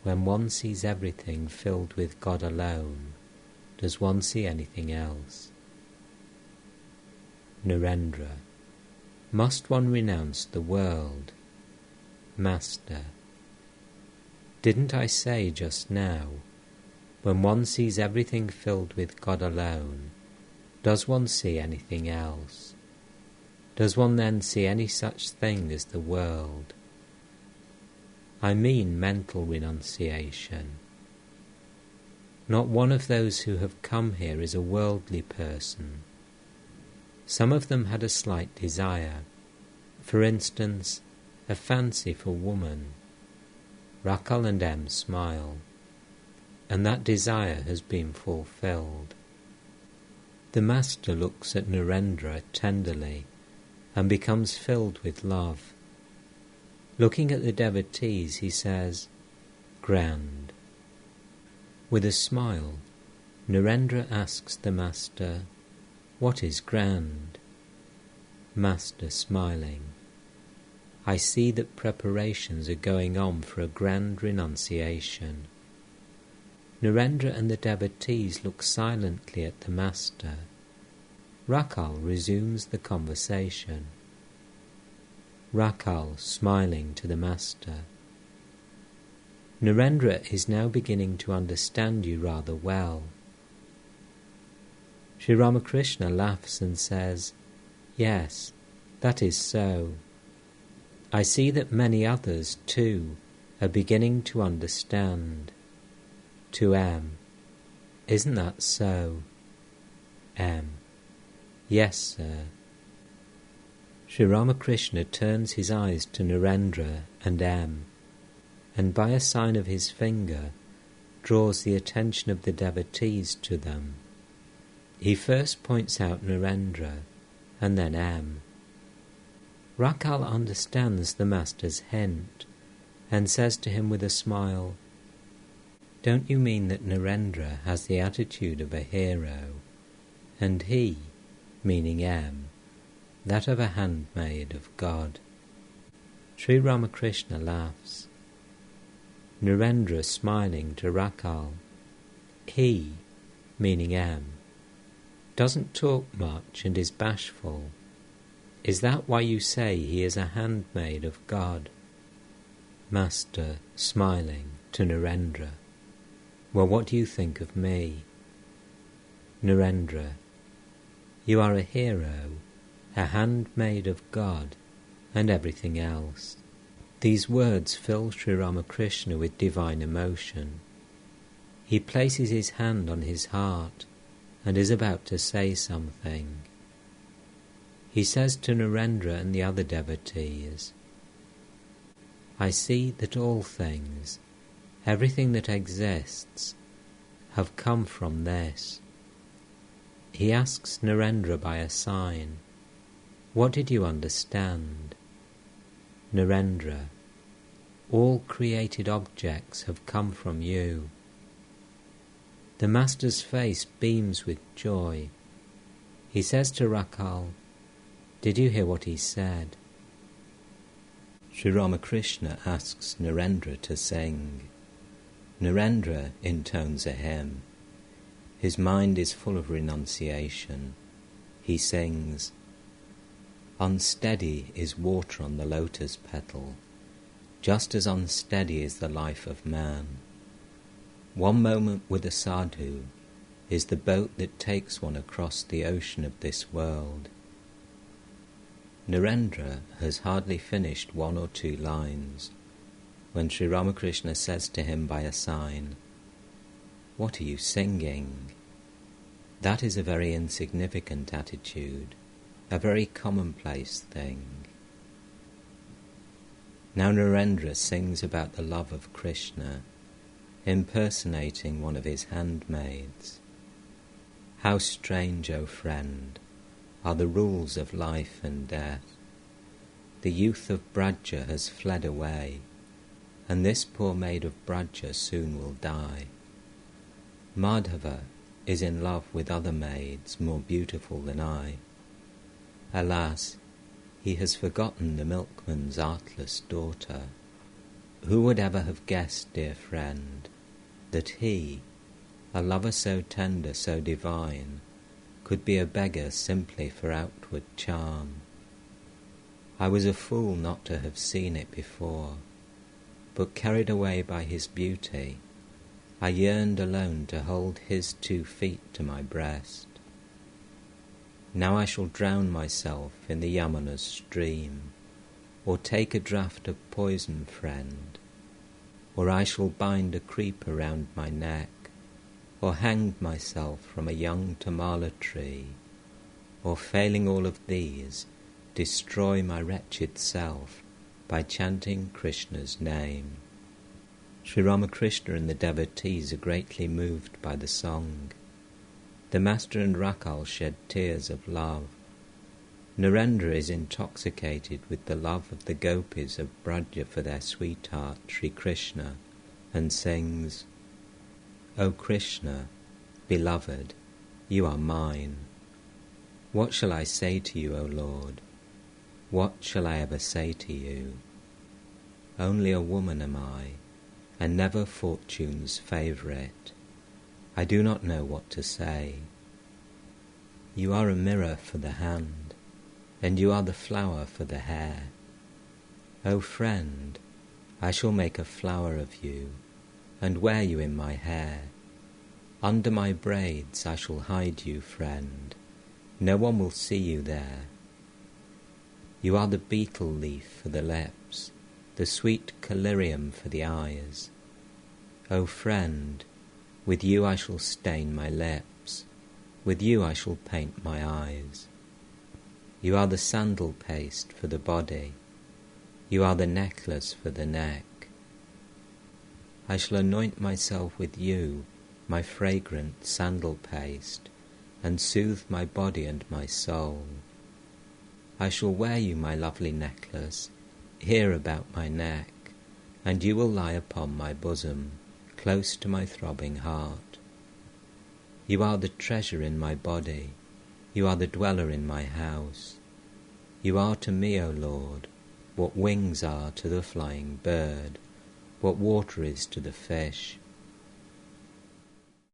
when one sees everything filled with God alone, does one see anything else? Narendra, Must one renounce the world? Master, didn't I say just now, when one sees everything filled with God alone, does one see anything else? Does one then see any such thing as the world? I mean mental renunciation. Not one of those who have come here is a worldly person. Some of them had a slight desire, for instance, a fancy for woman. Rakal and M smile, and that desire has been fulfilled. The Master looks at Narendra tenderly and becomes filled with love. Looking at the devotees, he says, "Grand." With a smile, Narendra asks the Master, "What is grand?" Master smiling, "I see that preparations are going on for a grand renunciation." Narendra and the devotees look silently at the Master. Rakal resumes the conversation. Rakal smiling to the Master, "Narendra is now beginning to understand you rather well." Sri Ramakrishna laughs and says, "Yes, that is so. I see that many others, too, are beginning to understand." To M, "Isn't that so?" M, "Yes, sir." Sri Ramakrishna turns his eyes to Narendra and M, and by a sign of his finger draws the attention of the devotees to them. He first points out Narendra and then M. Rakal understands the Master's hint and says to him with a smile, "Don't you mean that Narendra has the attitude of a hero, and he, meaning M, that of a handmaid of God?" Sri Ramakrishna laughs. Narendra smiling to Rakal, "He, meaning M, doesn't talk much and is bashful. Is that why you say he is a handmaid of God?" Master smiling to Narendra, "Well, what do you think of me?" Narendra, "You are a hero, a handmaid of God, and everything else." These words fill Sri Ramakrishna with divine emotion. He places his hand on his heart and is about to say something. He says to Narendra and the other devotees, "I see that all things, everything that exists, have come from this." He asks Narendra by a sign, "What did you understand?" Narendra, "All created objects have come from you." The Master's face beams with joy. He says to Rakal, "Did you hear what he said?" Sri Ramakrishna asks Narendra to sing. Narendra intones a hymn. His mind is full of renunciation. He sings, "Unsteady is water on the lotus petal, just as unsteady is the life of man. One moment with a sadhu is the boat that takes one across the ocean of this world." Narendra has hardly finished one or two lines when Sri Ramakrishna says to him by a sign, "What are you singing? That is a very insignificant attitude, a very commonplace thing." Now Narendra sings about the love of Krishna, impersonating one of his handmaids. How strange, O friend, are the rules of life and death. The youth of Braja has fled away, and this poor maid of Braja soon will die. Madhava is in love with other maids more beautiful than I. Alas, he has forgotten the milkman's artless daughter. Who would ever have guessed, dear friend, that he, a lover so tender, so divine, could be a beggar simply for outward charm? I was a fool not to have seen it before, but carried away by his beauty, I yearned alone to hold his 2 feet to my breast. Now I shall drown myself in the Yamuna's stream, or take a draught of poison, friend, or I shall bind a creeper round my neck, or hang myself from a young tamala tree, or failing all of these, destroy my wretched self by chanting Krishna's name. Sri Ramakrishna and the devotees are greatly moved by the song. The master and Rakal shed tears of love. Narendra is intoxicated with the love of the gopis of Braja for their sweetheart, Sri Krishna, and sings, O Krishna, beloved, you are mine. What shall I say to you, O Lord? What shall I ever say to you? Only a woman am I, and never fortune's favourite. I do not know what to say. You are a mirror for the hand, and you are the flower for the hair. O friend, I shall make a flower of you, and wear you in my hair. Under my braids I shall hide you, friend. No one will see you there. You are the betel leaf for the lips, the sweet collyrium for the eyes. O friend, with you I shall stain my lips, with you I shall paint my eyes. You are the sandal paste for the body, you are the necklace for the neck. I shall anoint myself with you, my fragrant sandal paste, and soothe my body and my soul. I shall wear you my lovely necklace, here about my neck, and you will lie upon my bosom, close to my throbbing heart. You are the treasure in my body, you are the dweller in my house. You are to me, O Lord, what wings are to the flying bird, what water is to the fish.